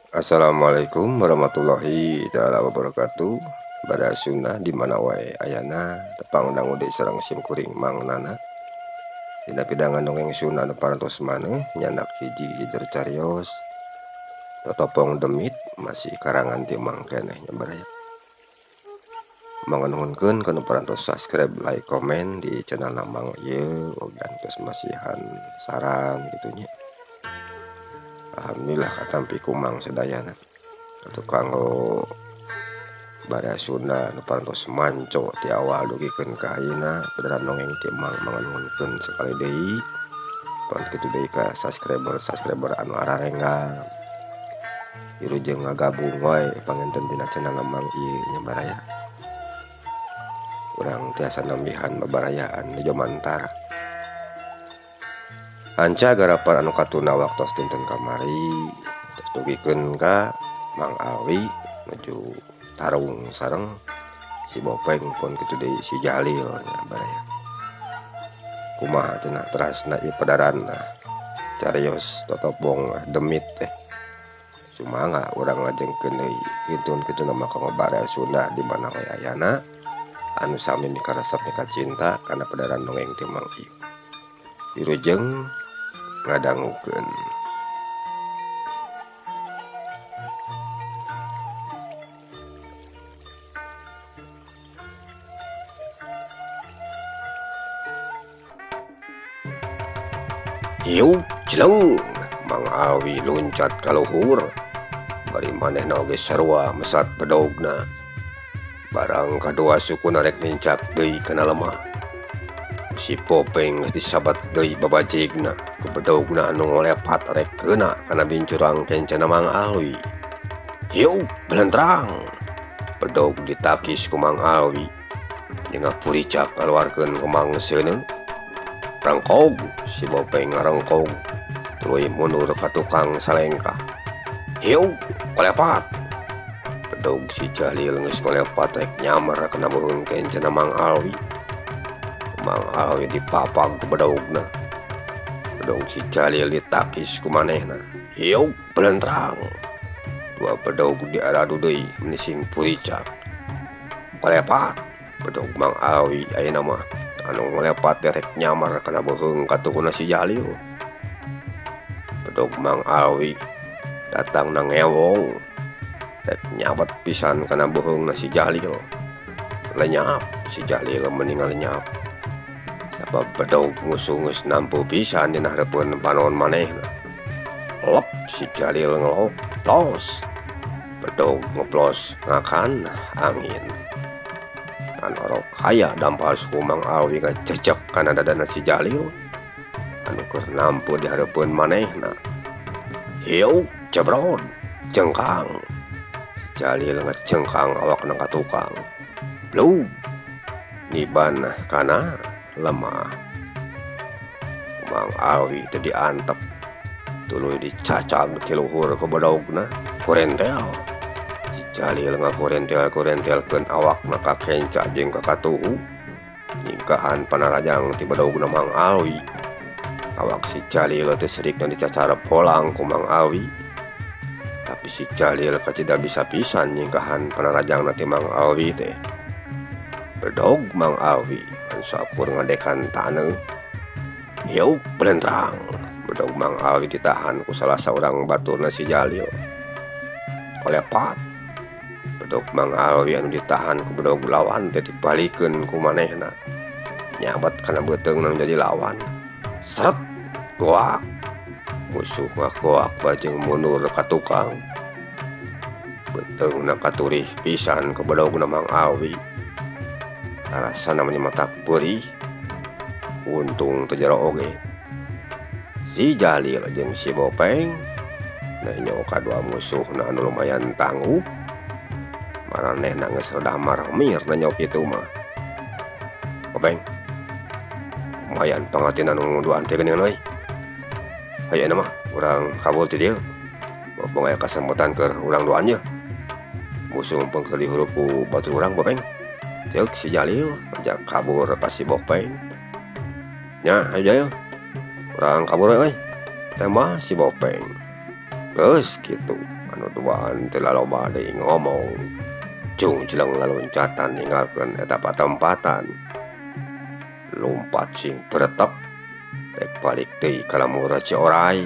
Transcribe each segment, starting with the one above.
Assalamualaikum warahmatullahi taala wabarakatuh. Bada sunnah di mana wae ayana tepang undang ude sareng simkuring mangnana. Dina pidangan dongeng Sunda anu parantos maneh nyanak hiji jejer carios. Totopong demit masih karangan ti mang keneh nya baraya. Manganuhunkeun kana parantos subscribe, like, komen di channel Mang ieu ogan tos masihan saran kitu nya. Alhamdulillah katampi kumang sadayana. Atuh kanggo Bada Sunda nu parantos manco ti awal dugikeun ka ayeuna padaran dongeng ti mang manganuhunkeun sakali deui. Pan kitu deui ka subscriber anu ararenggal. Wilujeng ngagabung wae panginten dina channel mang ieu nya baraya. Urang tiasa nambihan babarayaan di Jomantara. Anca garapan anu katuna waktos dinten kamari tos dugikeun ka Mang Alwi nuju tarung sareng si Bopeng pun kitu deui si Jalil nya baraya. Kumaha cenah terasna ieu padaranna carios totopong demit teh. Sumangga urang ngajengkeun deui hintun kituna maka Bada Sunda di mana wae ayana anu sami mikaresep mika cinta kana padaran dongeng ti Mang ieu. Wilujeng ngadangukeun. Hiup jeleng, Mang Alwi loncat ka luhur. Bari manehna oge sarua mesat bedogna. Barang kadua sukuna rek nincak deui kana lemah. Si Popeng geus disabat deui babajigna ku bedogna anu ngolepat rek keuna kana bincurang kencana Mang Alwi. Hiup belentrang. Bedog ditakis ku Mang Alwi. Jeung puricak ngaluarkeun ku Mang Seuneu. Rangkog si Bopeng ngarengkog tuluy mundur ka tukang salengkah. Hiup kolepat. Bedog si Jalil geus kolepat rek nyamar kana beuheung kencana Mang Alwi. Mang Alwi dipapag ku bedogna. Bedog si Jalil ditakis ku manehna. Hiup belentrang. Dua bedog diaradu deui menising puricak. Kolepat. Bedog Mang Alwi ayeuna mah anu ngolepat derek nyamar kana beuheung katukuna si Jalil. Bedog Mang Alwi datang na ngewong rek nyabat pisan kana beuheungna si Jalil. Lenyap si Jalil meninggal lenyap. Sabab bedog musuh geus nampu pisan dina hareupeun panon manehna. Lep si Jalil ngelop plos. Bedog ngeplos ngakan angin. Anorok haya dampas ku Mang Alwi ngacecek kana dadana si Jalil anu keur nampu di hareupeun manehna. Hiup cebrod cengkang. Si Jalil ngecengkang awakna ka tukang. Blub niban kana lemah. Mang Alwi teu diantep tuluy dicacag ti luhur ku bedogna kurentel. Jalil ngakurentel-kurentelkeun awakna ka kenca jeung ka katuhu. Ningkahan panarajang ti bedogna Mang Alwi. Awak si Jalil teh sedikna dicacarep holang ku Mang Alwi. Tapi si Jalil kacida bisa pisan ningkahan panarajangna ti Mang Alwi teh. Bedog Mang Alwi anu sakur ngadekan taneuh. Hiup belentrang. Bedog Mang Alwi ditahan ku salah saurang baturna si Jalil. Kolepat. Bedog Mang Alwi anu ditahan ku bedog lawan teh dipalikeun ku manehna. Nyabat kana beuteungna jadi lawan. Sret goak. Musuh ngagoak bajeng mundur ka tukang. Beuteungna katurih pisan ku bedogna Mang Alwi. Rasana menyemetak peurih. Untung teu jero oge. Si Jalil jeung si Bopeng nanya kadua musuhna anu lumayan tangguh. Maranehna geus rada marmir nanya kitu mah. Bopeng. Lumayan pangatina anu duaan teh geuning euy. Hayeuna mah urang kabur ti dieu. Bopeng aya kasempetan keur urang duaan ye. Musuh empeng keur dihurup ku batur urang Bopeng. Ceuk si Jalil ajak kabur ka si Bopeng. Nya, hayu Jalil. Urang kabur euy. Teh mah si Bopeng. Geus kitu anu duaan teu laloba deui ngomong. Cung jeleng laluncatan ninggalkeun eta patempatan. Lumpat sing beretek rek balik deui ka lamur Ciorai.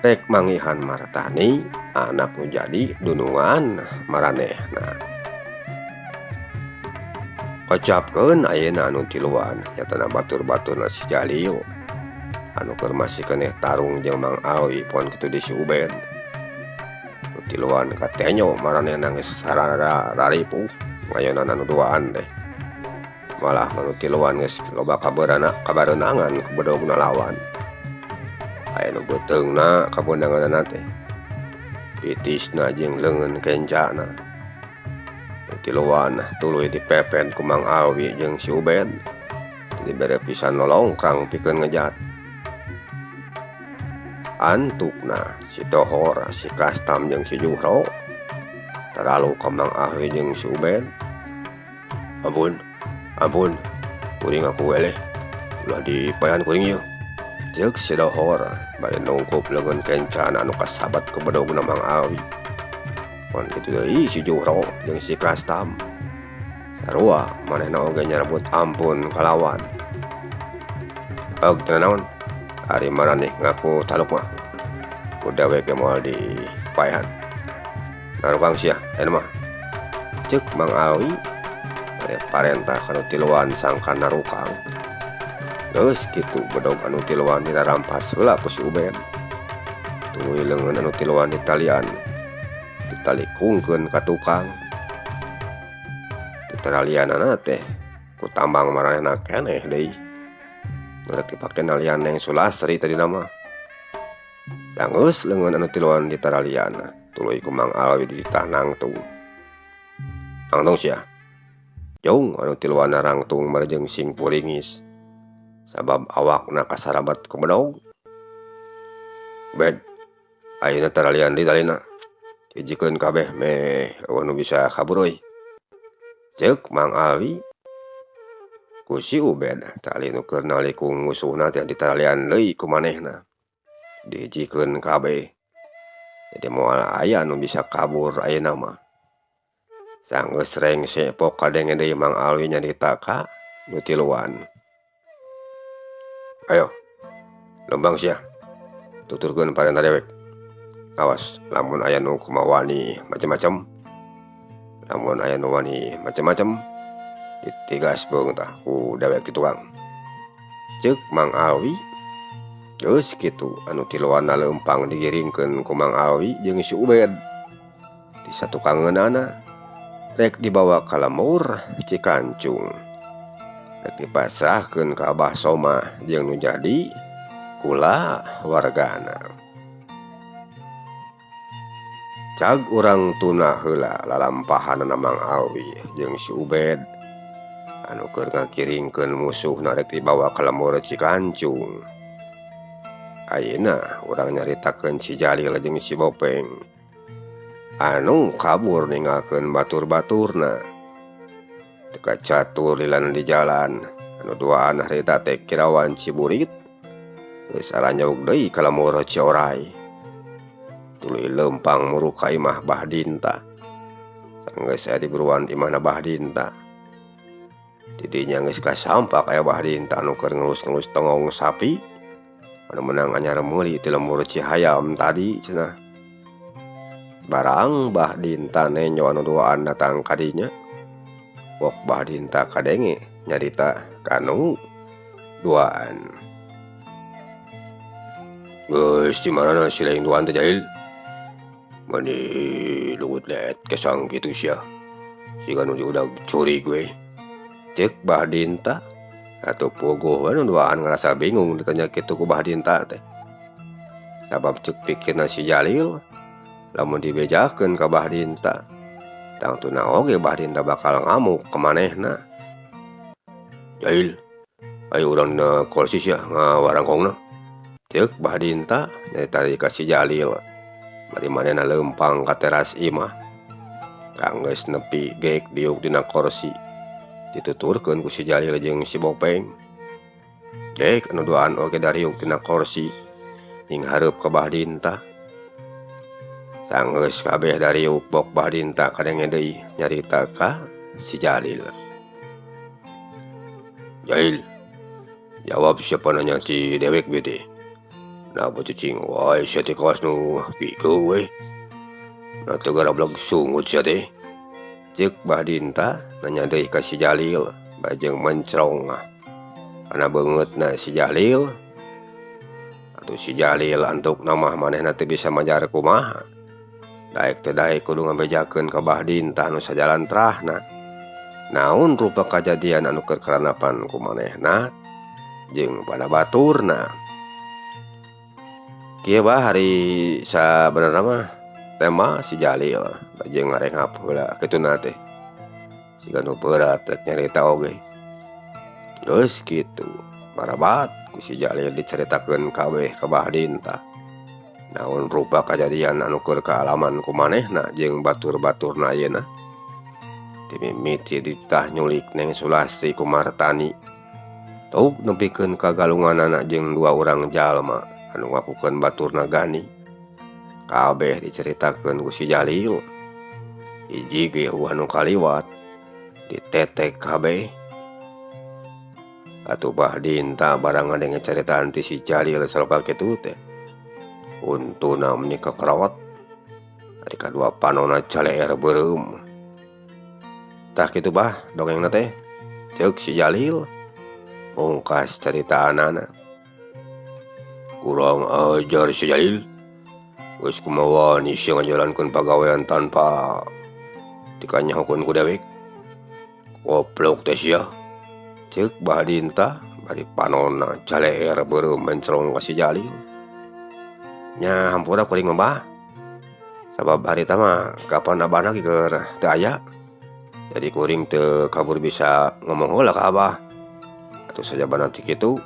Rek mangihan Martani anak nu jadi dunungan maranehna. Kocapkeun ayeuna anu tiluan nyatana batur-baturna si Jalil anu keur masih keneh tarung jeung Mang Awi pon kitu di si Ubed. Nu tiluan katenyo maranehna geus sarara raripuh ngayonan anu duaan teh. Malah anu tiluan geus loba kabareunangan ku bedogna lawan. Aya nu beuteungna kabondanganna teh pitisna jeung leungeun kencana. Nu tiluan tuluy dipepen ku Mang Awi jeung si Ubed. Dibere pisan nolongkrang pikeun ngejat. Antukna si Tohor, si Kastam jeung si Juhro terlalu ka Mang Awi jeung si Ubed. Ampun, kuring aku weleh. Ulah dipayan kuring ieu. Ceuk si Tohor bari nungkup leungeun kencana anu kasabat ku bedogna Mang Awi. Pon kitu deui si Juhro jeung si Kastam. Sarua manehna oge nyarbut ampun kalawan. Teu naon? Ari maraneh ngaku taluk mah udah we moal dipaehan. Narukang sia aya mah ceuk Mang Awi bari parentah kana tiluan sangkan narukang. Geus kitu bedog anu tiluan dirarampas heula ku si Ubed. Tuluy leungeun anu tiluan ditalian ditalikungkeun ka tukang. Ditaralianana teh ku tambang maranehna keneh deui. Mereka dipake nalian Neng Sulasri tadi nama. Sanggeus leungeun anu tiluan ditaralian tuluy ku Mang Awi ditah nangtung. Nangtung sia. Jong anu tiluan narangtung marejeng sing puringis. Sabab awakna kasarabat ku bedog. Bed, ayeuna taralian di talina. Hijikeun kabeh meh anu bisa kabur euy. Ceuk Mang Awi ku si Ubed tali nu keur nalikung musuhna teh ditaralian deui ku manehna. Dihijikeun kabeh. Jadi moal aya anu bisa kabur ayeuna mah. Sanggeus rengse pok kadenge deui Mang Awi nyarita ka nu tiluan. Ayo, lombang sia. Tuturkeun parentah dewek. Awas, lamun aya nu kumaha wani macem-macem. Lamun aya nu wani macem-macem ditigasbeung tah ku dewek ti tukang. Ceuk Mang Awi. Geus kitu anu tiluan leumpang digiringkeun ku Mang Awi jeung si Ubed. Di satukangeunana rek dibawa ka lemur Cikancung. Rek dipasrahkeun ka Abah Soma jeung nu jadi kula wargana. Cag urang tuna heula lalampahanna Mang Awi jeung si Ubed anu keur ngakiringkeun musuhna rek dibawa ka lemur Cikancung. Ayeuna urang nyaritakeun si Jalil jeung si Bopeng anu kabur ninggalkeun batur-baturna. Teka catur lilan di jalan anu duaan harita teh Kirawan Ciburit geus aranjog deui ka lemur Ciorai. Tuluy leumpang muru ka imah Bahdinta. Sanggeus aya di buruan imahna Bahdinta. Di dinya geus kasampak aya Bahdinta anu keur ngelus-ngelus tongong sapi anu menang anyar meuli ti lemur Cihayam tadi cenah. Barang Bahdinta nenyo anu duaan datang ka dinya. Wok Bahdinta kadenge nyarita kanu duaan. Geus di manana si lain duaan teh Jalil? Mani lugut let kesang kitu sia. Si kanu udah curi gue. Cek Bahdinta atau pogoh anu duaan ngerasa bingung ditanya kitu ku Bahdinta teh. Sabab cek pikirna si Jalil lamun dibejakeun ka Bahdinta tangtuna oge Bahdinta bakal ngamuk ka manehna. Jalil, ayo urang dina kursi sia ngawarangkongna. Ceuk Bahdinta nyarita ka si Jalil. Bari manehna leumpang ka teras imah. Kanggeus nepi geek diuk dina kursi. Dituturkeun ku si Jalil jeung si Bopeng. Geek anu duaan oge dariuk dina kursi ning hareup ka Bahdinta. Sanggeus kabeh dari upok Bahdinta kadenge deui nyarita ka si Jalil. Jail, jawab siapa nanya ti dewek bede. Nah bocah cing wae sia teh kawas nu pikeun we. Nah teu garablog sungut sia teh. Ceuk Bahdinta nanya deui ka si Jalil bajeng mencrong. Kana beungeutna si Jalil atuh si Jalil antuk namah manehna teu bisa majar kumaha. Daek teu daek kudu ngabejakeun ka Bahdinta anu sajalan trahna. Naon rupa kajadian anu keur karanapan ku manehna jeung pada baturna. Kieu bah hari sabenerna mah tema si Jalil bajeng ngarengap heula kituna teh. Siga nu berat rek nyarita oge. Geus kitu, marabat ku si Jalil dicaritakeun kabeh ka Bahdinta. Naon rupa kajadian anu keur kaalaman ku manehna jeung batur-baturna ayeuna. Ti mimiti ditah nyulik Neng Sulastri ku Martani. Tauk nepikeun kagalunganana jeung dua urang jalma anu ngakukeun baturna gani. Kabeh diceritakeun ku si Jalil. Hiji ge anu kaliwat ditetek kabeh. Atuh Bahdinta barang ngadenge caritaan ti si Jalil sarua kitu teh. Untuna menika karawat ari kadua panonna caleer beureum. Tah kitu bah dongengna teh ceuk si Jalil mungkas caritaanana. Kurang ajar si Jalil, geus kumaha wani sia ngajalankeun pagawean tanpa dikanyahokeun ku dewek. Goblok teh sia, ceuk Bahdinta bari panonna caleer beureum mencrong ka si Jalil. Nya hampura kuring mah bah. Sabab harita mah kapan abahna ge keur teu aya. Jadi kuring teu kabur bisa ngomong heula ka abah. Atuh sajabana ti kitu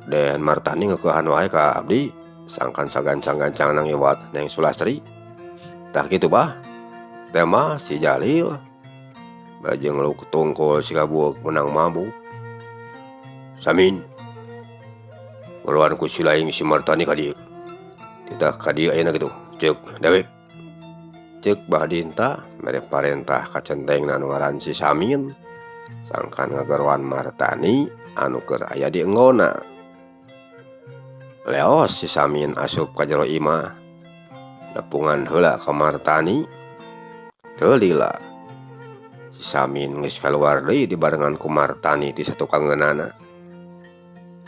Den Martani ngeukehan wae ka abdi sangkan sagancang-gancangna ngiwat Neng Sulastri. Tah kitu bah. Tema si Jalil bajeng lu tungkul si kabuuk menang mabuk. Samin. Uruan ku si laing si Martani ka dieu. Kita ka dieu ayeuna kitu, ceuk dewek. Ceuk Bahdinta mere parentah ka centengna anu ngaran si Samin sangkan ngagarwan Martani anu keur aya di enggona. Leos si Samin asup ka jero imah nepungan heula ka Martani. Teu lila si Samin geus kaluar deui dibarengan ku Martani ti satukangeunana.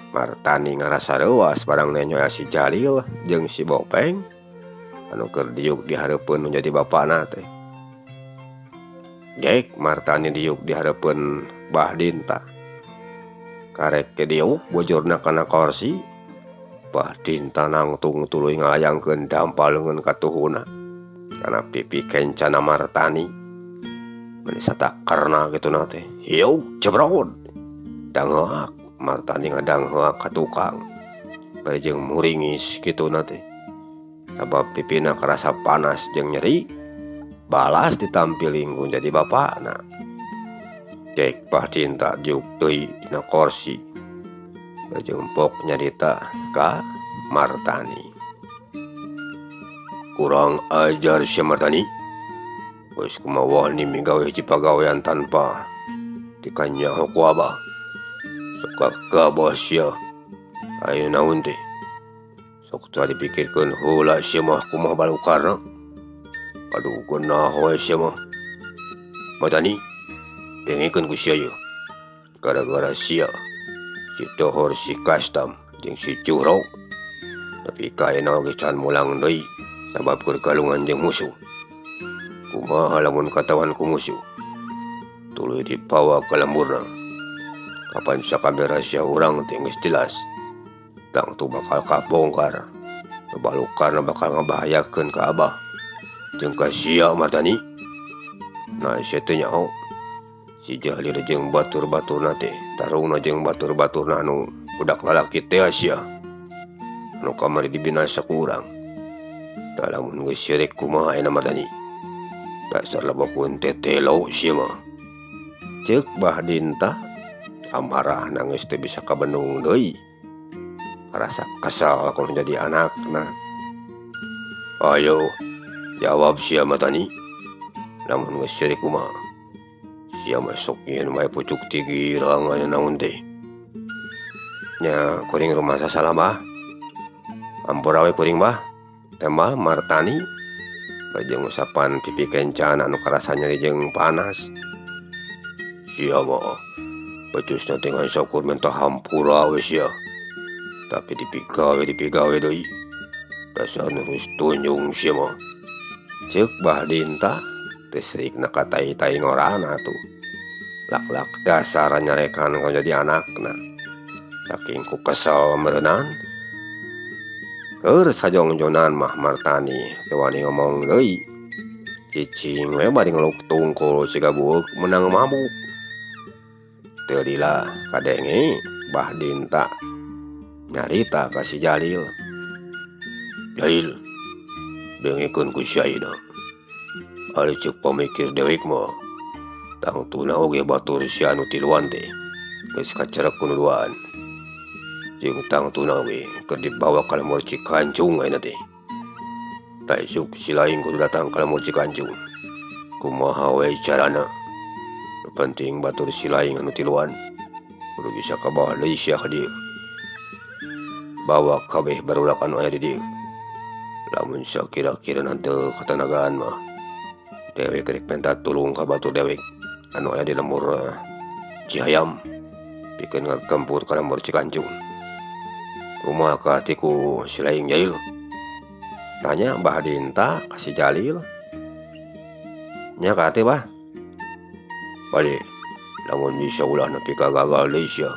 Martani ngarasa reuas barang nenyoya si Jalil jeung si Bopeng anu keur diuk dihareupeun nu jadi bapana teh. Gek Martani diuk dihareupeun Bahdinta. Karek ke diuk bojorna kana kursi, Bahdinta nangtung tuluy ngalayangkeun dampal leungeun ka tuhuna kana pipi kencana Martani. Mani satakerna kituna teh. Hiuk cebrod. Dangeuak Martani ngadangeuak ka tukang. Bari jeung muringis kituna teh. Sabab pipina karasa panas jeung nyeri. Balas ditampiling ku jadi bapana. Cek Bahdinta diuk deui dina kursi. Bajeng empok nyarita ka Martani. Kurang ajar si Martani. Geus kumaha wani migawe hiji pagawean tanpa dikanyaho ku abah. Sok gabah sia. Ayeuna naon teh? Sok teu dipikirkeun heula sia mah kumaha balukarna. Aduh geunah we sia mah. Martani, dengekeun ku sia ieu. Gara-gara sia si Dohor si Kastam jeung si Curog tapi kaena ge can mulang deui sabab keur galungan jeung musuh. Kumaha lamun katawan ku musuh? Tuluy dibawa ka lemburna. Kapan sakabeh rahasia urang teh geus jelas. Tang tu bakal kabongkar. Balukarna bakal ngabahayakeun ka abah. Jeung ka sia Martani. Nah sia teh nyaho. Si Jalil jeung batur-baturna teh tarungna jeung batur-baturna anu budak lalaki teh sia. Anu kamari dibinasa ku urang. Da lamun geus sirek kumaha ayeuna Martani? Dasar labokun teh telo sia mah. Ceuk Bahdinta amarahna geus teu bisa kabendung deui. Rasa kesal kun jadi anakna. Ayo Jawab sia matani. Lamun geus ciri kumaha. Sia masuk nyeun bae pucuk tigi rangan naon teh. Nya kuring rumah sasalama. Ampura we kuring bah. Temal Martani. Bajeng usapan pipi kencan anu karasa nyeri jeung panas. Sia mah becusna teh ngan syukur mentah hampura we sia. Tapi dipigawe deui. Dasar nurus tunjung sia mah. Ceuk Bah Dinta teh sirikna katai-tai ngorana atuh. Lak-lak dasar nyarekan kau jadi anakna. Saking ku kesel meureunnan. Keur sajong-jonan mah Martani teu wani ngomong deui. Cicing we bari ngeluk tungkul siga bueuk menang mabuk. Teu lila kadenge Bah Dinta nyarita ka si Jalil. Jalil, dengikeun ku si ayeuna. Ari ceuk pamikir dewek mah tangtuna oge batur si anu tiluan teh geus kacerek ku nuduaan. Jeung tangtuna we keur dibawa ka lemur Cikancung ayeuna teh. Taesuk si laing kudu datang ka lemur Cikancung. Kumaha we carana? Nu penting batur si laing anu tiluan kudu bisa kabawa deui sia ka dieu. Bawa kabeh barudak anu aya di dieu. Lamun sakira-kira teu katanagaan mah dewek rek minta tulung ka batur dewek anu aya di lemur Cihayam pikeun ngagempur ka lemur Cikancung. Kumaha ka hatiku si laing Jalil? Tanya Bah Dinta ka si Jalil. Nya ka hati bah. Bade, lamun bisa ulah nepi ka gagal deui sia.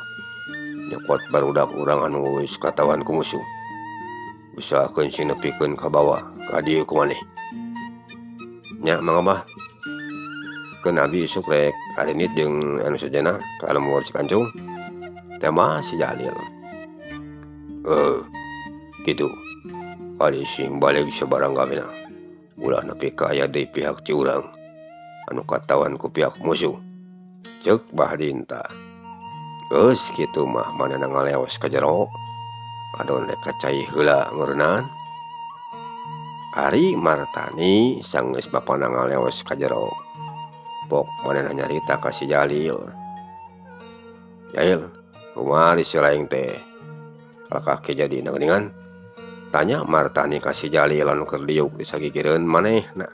Nyokot barudak urang anu geus katawan ku musuh. Usahakeun sing nepikeun ka bawah ka dieu ku maneh. Nya mangga bah. Keun abi isuk rek arenit jeung anu sajana ka lemur Cikancung. Tema si Jalil. Gitu. Kali sing balik sabarang gawena. Ulah nepi ka aya deui pihak ci urang anu katawan ku pihak musuh. Ceuk Bah Dinta. Geus kitu mah manehna ngaleos ka jero. Adon rek kacai heula ngeureunnan. Ari Martani sanggeus bapana ngaleos ka jero. Pok manehna nyarita ka si Jalil. Jalil, kumaha di si laing teh? Kalakah kejadian geuningan? Tanya Martani ka si Jalil anu keur diuk di sagigireun manehna.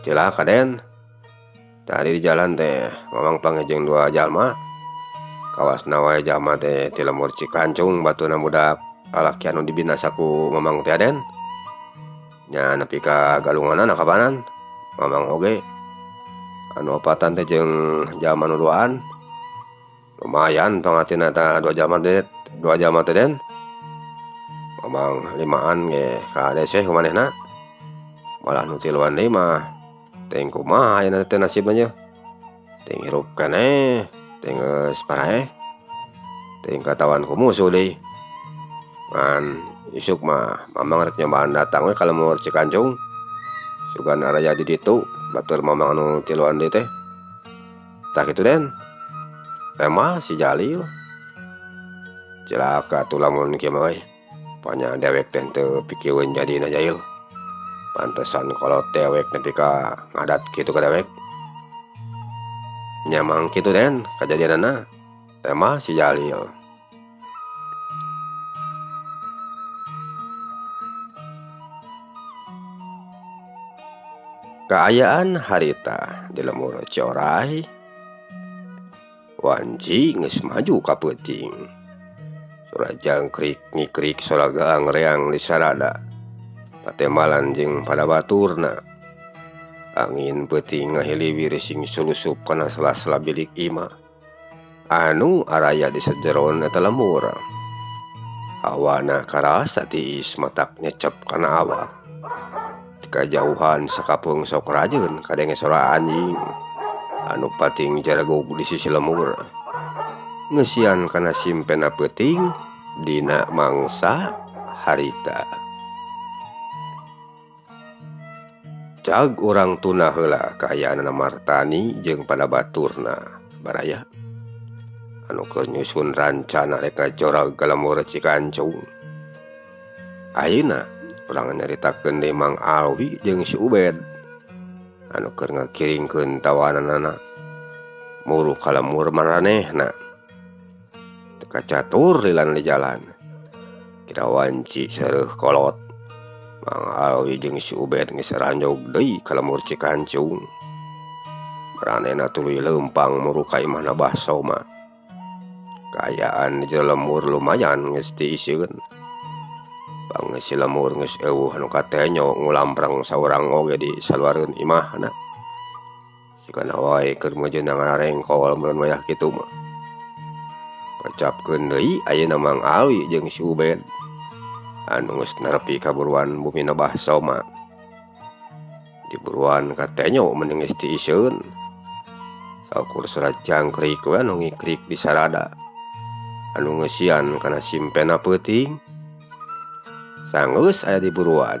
Cilaka Den. Tadi di jalan teh mamang pangejeng dua jalma. Kawasna wae jalma teh ti lemur Cikancung batuna budak lalaki anu dibinasa ku mamang teh Den. Nya nepi ka galunganan kabanan mamang oge. Anu opatan teh jeung jalma nu duaan. Lumayan pangatina ta dua jalma teh Den. Mamang limaan ge ka dese kumanehna. Malah nu tiluan deui mah teu kumaha ayeuna teh nasibna nya. Teu hirup keneh, teu geus paraeh. Teu katawan ku musuh deui. Ngan isuk mah mamang rek nyobaan datang we ka lemur Cikancung. Sugan araya di ditu batur mamang anu tiluan deui teh. Tah kitu Den. Tema si Jalil. Cilaka tuh lamun kieu mah we. Panya dewek teh teu pikieun jadina Jalil. Pantesan kalau dewek nepi ka ngadat kitu ka dewek. Nya mang kitu Den kajadianana. Tema si Jalil. Kaayaan harita di lemur Ciorai. Wanci geus maju ka peuting. Surajang krik ngikrik soragang reang di sarada. Patemalan jeung pada baturna. Angin peuting ngahiliwir sing sulusup kana sela-sela bilik imah. Anu araya di sajeron eta lemur. Hawana karasa tiis matak nyecep kana awak. Kajauhan sakapeung sok rajeun kadenge sora anjing anu pating jaragog di sisi lemur. Ngeusian kana simpena peuting dina mangsa harita. Cag urang tuna heula kaayaan Martani jeung pada baturna baraya anu keur nyusun rancana rek ngajorag ka lemur Cikancung. Ayeuna urang nyaritakeun deui Mang Alwi jeung si Ubed anu keur ngakiringkeun tawananna muru ka lemur maranehna. Teu kacatur lilan di jalan. Kira wanci sareuh kolot. Mang Alwi jeung si Ubed geus ranjog deui ka lemur Cikancung. Maranehna tuluy leumpang muru ka imahna Bah Soma. Kaayaan di jero lemur lumayan geus diisieun. Banggeus si lemur geus eueuh anu katenyo ngulamprang saurang oge di saluareun imahna. Sikana wae keur mejeunna ngarengkol mun wayah kitu mah. Kocapkeun deui ayeuna Mang Alwi jeung si Ubed anu geus nerepi ka buruan bumina Bah Soma. Di buruan katenyo mending geus diisieun. Saukur surat jangkrik we anu ngikrik di sarada. Anu ngeusian kana simpena peuting. Sanggeus aya di buruan.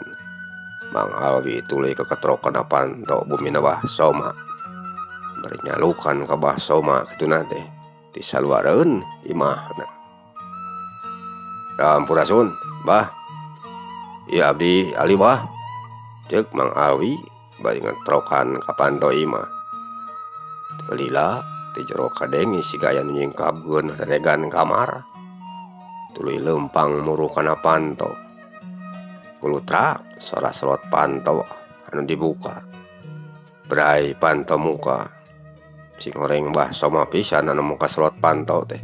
Mang Alwi tuluy keketrokan panto bumina Bah Soma. Bari nyalukan ka Bah Soma kituna teh di saluareun imahna. Sampurasun, Bah. Ieu abdi Ali Bah. Ceuk Mang Alwi bari ngetrokan ka panto imah. Teu lila di jero kadengi siga aya nu nyingkapkeun reregan kamar. Tuluy leumpang muru kana panto. Kulutrak suara selot panto anu dibuka. Berai panto muka. Si ngoreng Bah Soma pisan anu muka selot panto teh.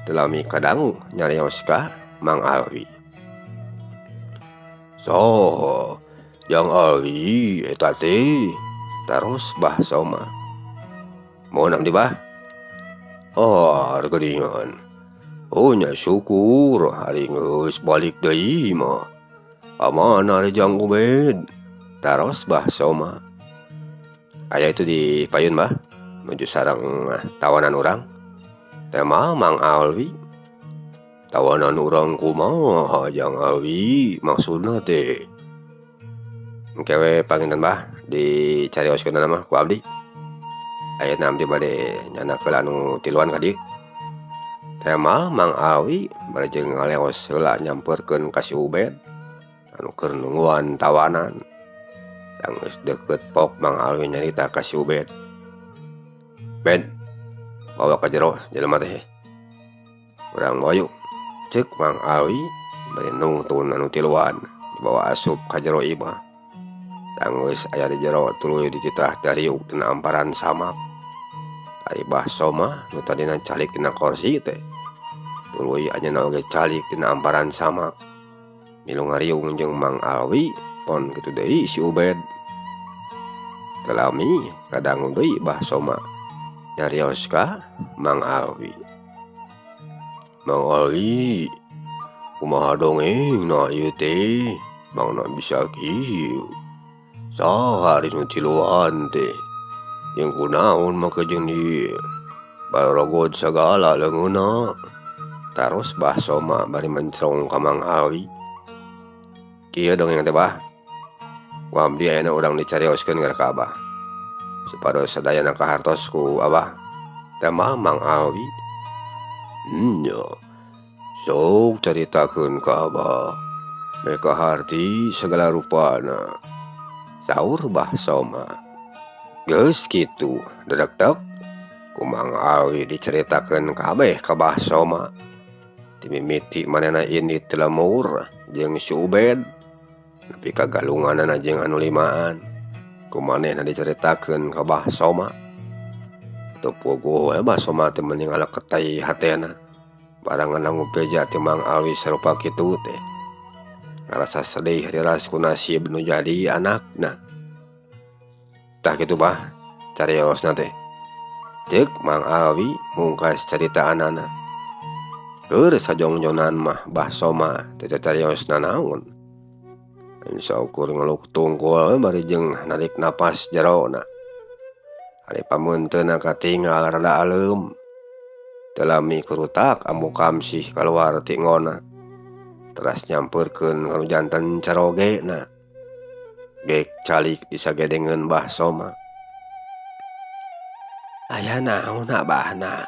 Teu lami kadangu nyarios ka Mang Alwi. So, Yang Alwi eta teh. Terus Bah Soma. Mohon abdi Bah. Oh, geuningan. Oh nya syukur hari geus balik deui mah. Amanah Rejang Ubed. Taros Bah Soma. Aya itu di payun Bah. Menuju sareng tawanan urang. Tema Mang Alwi. Tawanan urang kumaha Jang Alwi maksudna teh. Engke panginten Bah dicarioskeun mah ku abdi. Ayeuna abdi bade nyanakeun anu tiluan ka dieu. Tema Mang Alwi bari jeung ngaleos heula nyampeurkeun ka si Ubed anu keur nungguan tawanan. Sanggeus deukeut pok Mang Alwi nyarita ka si Ubed. "Ben, bawa ka jero jelema teh. Urang boyuk," ceuk Mang Alwi bari nungtun anu tiluan dibawa asup ka jero imah. Sanggeus aya di jero tuluy dititah dariuk dina amparan samak. Ari Bah Soma nu tadina calik dina kursi teh tuluy anjeunna oge calik dina amparan samak. Milu ngariung jeung Mang Alwi pon kitu deui si Ubed. Teu lami kadangu deui Bah Soma nyarios ka Mang Alwi. "Mang Alwi, kumaha dongengna ieu teh? Mangna bisa kieu. Saha ari nu tiluan teh? Jeung kunaon make jeung di barogod sagala leungeunna?" Taros Bah Soma bari mencrong ka Mang Alwi. "Kieu dongeng teh Bah. Ku abdi ayeuna urang dicarioskeun gara ka Abah. Supados sadayana kahartos ku Abah." Tema Mang Alwi. "Nya, sok caritakeun ka Abah. Meka harti sagala rupana," saur Bah Soma. Geus kitu dedeg-deg ku Mang Alwi dicaritakeun kabeh ka Bah Soma. Timimiti manehna indit lemur jeung si Ubed nepi ka galunganana jeung anu limaan. Ku manehna dicaritakeun ka Bah Soma. Teu puguh we Bah Soma teh mending aleketai hatena. Barang nanggu beja ti Mang Alwi sarupa kitu teh. Ngarasa sedih riras ku nasib nu jadi anakna. Tah kitu Bah cariosna teh. Ceuk Mang Alwi mungkas caritaanana. Keur sajongjonan mah Bah Soma teu cariosna naon. Saukur ngeluk tungkul bari jeung narik napas jerona. Ari pamunteunna katinggal rada aleum. Teu lami kurutak ambu kamsih kaluar ti ngona. Teras nyampeurkeun ka janten carogena. Gek calik disagedengeun Bah Soma. "Aya naon Abahna?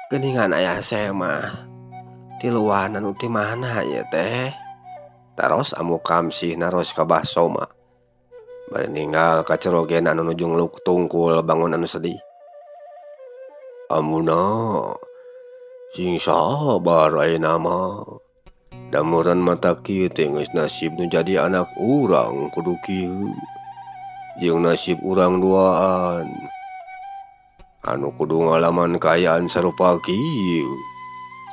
Geuningan aya saya mah. Tiluan anu ti mana ieu teh?" Taros amu kamsih naros ka Bah Soma. Bari ninggal kacerogen anu nuju ngluk tungkul bangun anu sedih. Amuna sing sabar ayeuna mah. Damuran mata kieu teh geus nasib nu jadi anak urang kudu kieu. Jeung nasib urang duaan anu kudu ngalaman kaayaan sarupa kieu.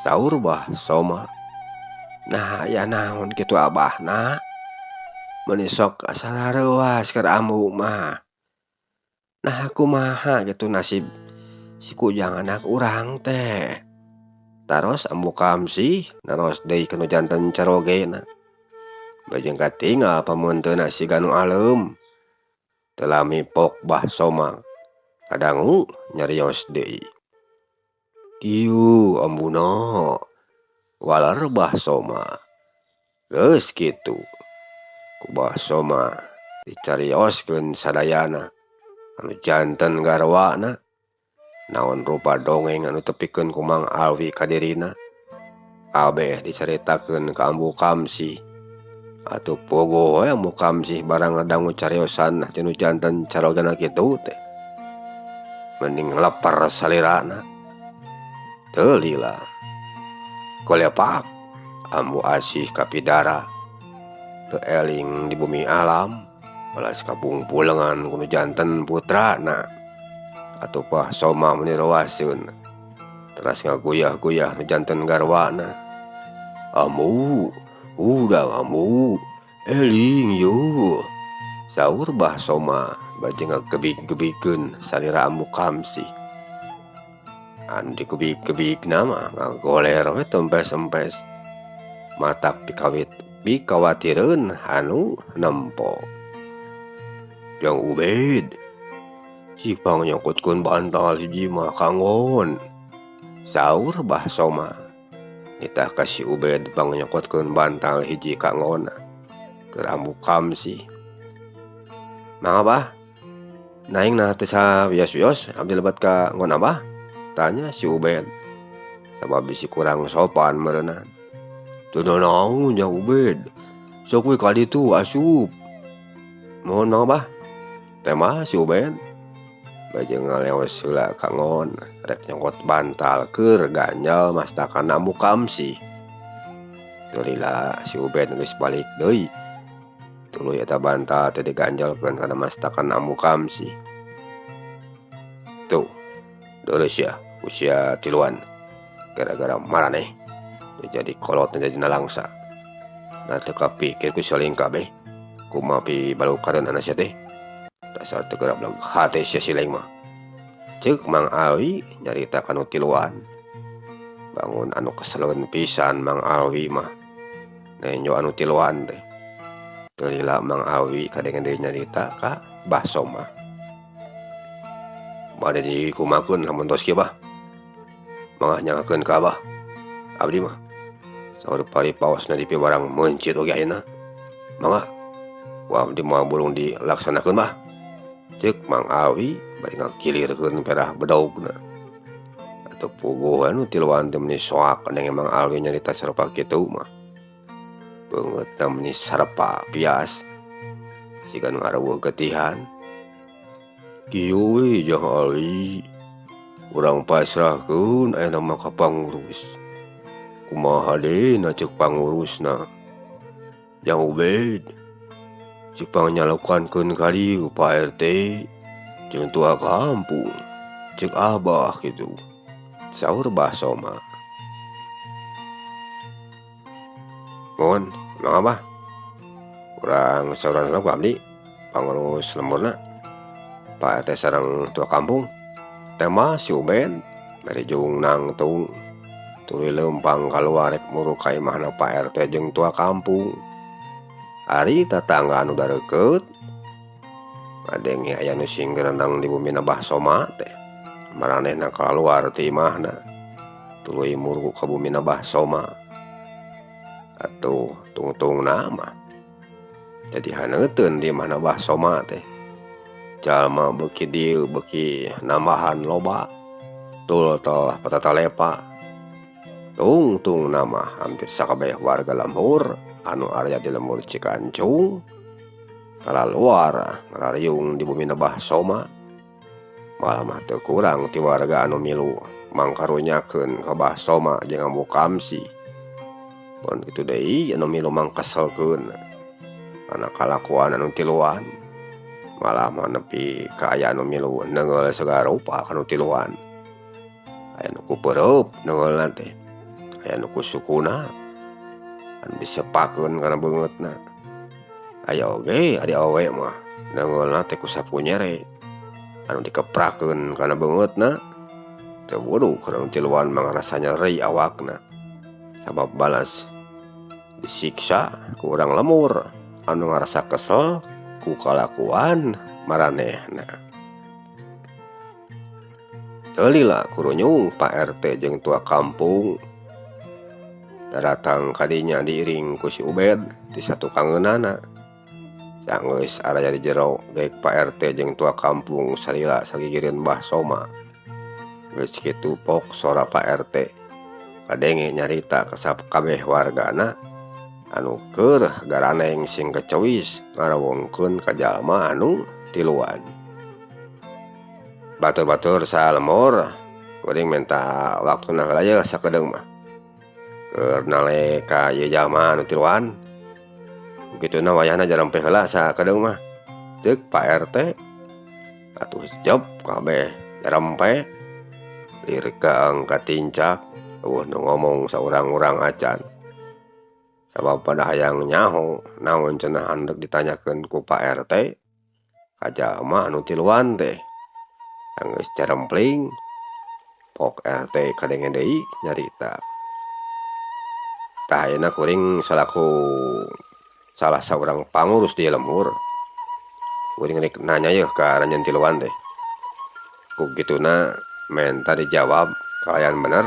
Saur Bah Soma. Nah ya naon kitu abahna. Meni sok sarareuas keur ambu mah. Nah kumaha kitu nasib si Kujang anak urang teh. Taros ambu kamsih naros deui kana janten carogena. Bajeng katinggal pamunteunna si Ganu Alem. Teu lami pok Bah Soma kadangu nyarios deui. Kieu ambuna. Waler Bah Soma. Geus kitu. Ku Bah Soma dicarioskeun sadayana anu janten garwana. Naon rupa dongeng anu tepikeun ku Mang Alwi ka dirina. Abeh dicaritakeun ka ambu kamsih. Atuh pogo we ambu kamsih barang ngadangu cariosan cenah janten carogana kitu teh. Mending lepar salirana. Teu lila. Kolepak ambu asih kapidara. Teu eling di bumi alam. Balas kabungpulengan kudu janten putrana. Atuh Bah Soma meni rawaseun. Teras ngaguyah-guyah nu janten garwana. Amu, udah amu, eling yeuh. Saur Bah Soma bajeng ngagebik-gebikeun salira ambu kamsih. Anu digebik-gebikna mah ngagoler we tempes-empes. Matak pikawatireun anu nempo. Jang Ubed, cik pangnyokotkeun bantal hiji mah kangon. Saur Bah Soma. Nitah ka si Ubed pangnyokotkeun bantal hiji kangon keur ambu kamsih. Mangga Bah, naingna teu sawios-wios abdi lebat ka ngon Abah? Tanya si Ubed. Sabab bisi kurang sopan meureunna. Teu naon Jang Ubed. Sok we ka ditu asup. Mohon Mangga Bah. Teh mah si Ubed. Bajeng ngaleos heula ka ngon rek nyokot bantal keur ganjal mastakan ambu kamsih. Teu lila si Ubed geus balik deui. Tuluy eta bantal teh diganjalkeun kana mastakan ambu kamsih. Tuh, deureus ya usia tiluan. Gara-gara maraneh jadi kolot jadi nalangsa. Nah teu kapikir ku saling kabeh. Kumaha pi balukareun anak sia teh. Dasar teu geura belag hate sia sileng mah. Ceuk Mang Alwi nyarita kanu tiluan. Bangun anu keseleun pisan Mang Alwi mah. Nenjo anu tiluan teh. Teu lila Mang Alwi kadengen deui nyarita ka Bah Soma. Bade dikumakeun lamun tos kieu Bah. Mangga nyangakeun ka Abah. Abdi mah saur paripaosna dipi barang mencit oge ayeuna. Mangga. Wah abdi moal bulung dilaksanakeun Bah. Ceuk Mang Alwi bari ngakilirkeun perah bedaugna. Atuh puguh anu tiluan teh meni soak nenge Mang Alwi nyarita sarupa kitu mah. Beungeutna meni sarepa pias. Siga nu ngareuweuh getihan. Kieu we Jang Alwi. Urang pasrahkeun ayeuna mah ka pangurus. Kumaha deuna ceuk pangurusna? Jang Ubed. Cik pangnyalokankeun ka dieu Pak RT jeung tua kampung. Cek Abah kitu. Saur Bah Soma. Mohon, Mang Abah. Urang sauran ku abdi pangurus lemburna. Pak RT sareng tua kampung. Teh mah si Ubed dari jeung nangtung. Tuluy leumpang kaluar rek muru ka imahna Pak RT jeung tua kampung. Ari tatangga anu dareukeut ngadenge aya nu singgerenang di bumina Bah Soma teh. Maranehna kaluar ti imahna. Tuluy muru ka bumina Bah Soma. Atuh tungtungna mah jadi haneuteun di imahna Bah Soma teh. Jalma beuki dieu beuki nambahan loba. Tul tah patata lepa. Tungtungna mah hampir sakabeh warga lembur anu area di lemur Cikancung kala luar ngarariung di bumi Nebah Soma malah mah teu kurang ti warga anu milu mangkarunyakeun ka Bah Soma jeung Ambu Kamsi. Pun kitu deui anu milu mangkeselkeun kana kalakuan anu tiluan malah mah nepi ka aya anu milu neungeul segala rupa kanu tiluan. Aya nu kupeureub neungeulna teh, aya nu kusukuna anu disepakeun kana beungeutna. Aya oge ari awewe mah neungeulna teh ku sapu nyere anu dikeprakeun kana beungeutna teu wudu kana tiluan mangarasa nyeri awakna sabab balas disiksa ku urang lemur anu ngarasa kesel ku kalakuan maranehna. Teu lila kurunyung Pak RT jeung tua kampung datang kadinya diiring ku si Ubed ti satu kangeunana. Sanggeus araya di jero geuk Pak RT jeung tua kampung salila sagigireun Mbah Soma. Geus kitu pok sora Pak RT kadenge nyarita ka sakabeh wargana anu keur garaneng sing kecewis ngarawongkeun ka jalma anu tiluan. Batur-batur saha lemur kuring minta waktuna heula ye sakedeung mah keur nalek ka ieu jalma anu tiluan. Kituna wayahna jarempe heula sakedeung mah ceuk Pak RT atuh jep kabeh jarempe lir gaeng ka tincak nu ngomong saurang-urang acan sabab pada hayang nyaho naon cenah handek ditanyakeun ku Pak RT ka jalma anu tiluan teh. Anggeus jarempling pok RT kadenge deui nyarita. Tah ayeuna kuring salaku salah saurang pangurus di lemur kuring rek nanya yeuh ka ranjeun tiluan teh. Ku kituna menta dijawab kalayan bener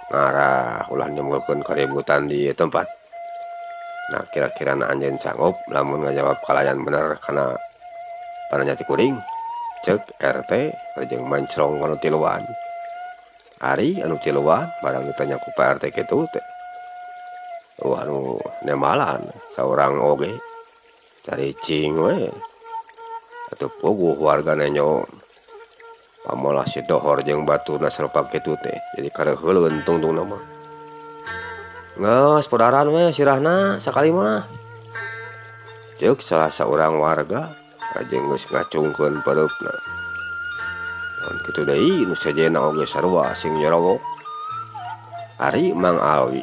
ngarah ulah nimbulkeun keributan di tempat. Nah kira-kira na anjeun sanggup lamun ngajawab kalayan bener kana pananya ti kuring ceuk RT jeung mancrong anu tiluan. Ari anu tiluan barang ditanya ku Pak RT kitu teh anu nemalan saurang oge caricing we atuh puguh wargana nyo pamolah si dohor jeung baturna sarupa kitu teh jadi kareuheuleun tungtungna mah. Geus podaran we sirahna sakali mah ceuk salah saurang warga ajeng geus ngacungkeun pereupna. Mun kitu deui nu sajena oge sarua sing nyerowok ari Mang Alwi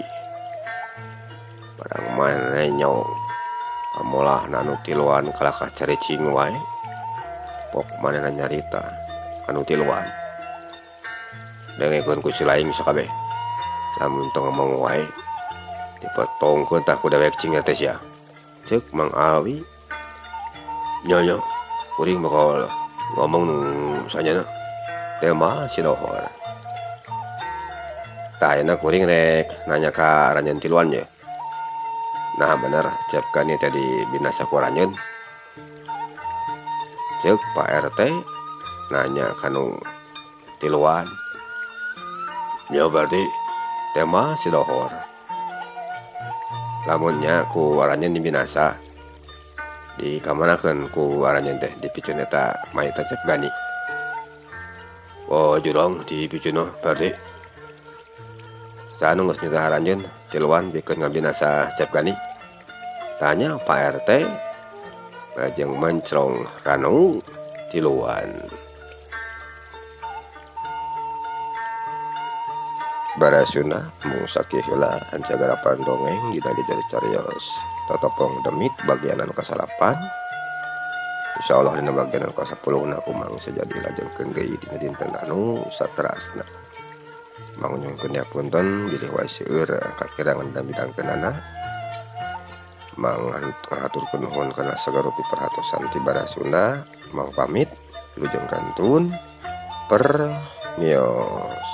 barang maneh nyong pamolah anu tiluan kalakah caricing wae pok manehna nyarita anu tiluan dengekeun ku si laing sakabeh lamun teu ngomong wae dipotongkeun tah ku dewek cingna teh sia ceuk Mang Alwi. Nyonya kuring bakal ngomong nu sanyana tema si dohor. Tah ayeuna kuring rek nanya ka ranjeun tiluan ye. Nah bener ceuk kani tadi binasa ku ranjeun. Ceuk Pak RT nanya kanu tiluan. Ya berarti tema si dohor. Lamunnya ku ranjeun di binasa di kamanakeun ku aranjeun teh dipikeun eta maita Cep Gani. Oh jurong dipikeun berarti sanu geus nyetah aranjeun tiluan bikeun ngabinasa Cep Gani. Tanya Pak RT jeung mencrong kanu tiluan. Barasuna mung sakieu heula hancagarapan dongeng dina dicari-carios totopong demit bagian anu kasalapan. Insyaallah dina bagian anu ka-10 kumang sajadi lajengkeun geui dina dinten anu saterasna. Mangunyungkeun punten bilih wae seueur kakirangan dan bidangkeunana. Mangaturkeun nuhun kana sagarupi perhatosan ti Barasunda. Mang pamit wilujeng kantun permios.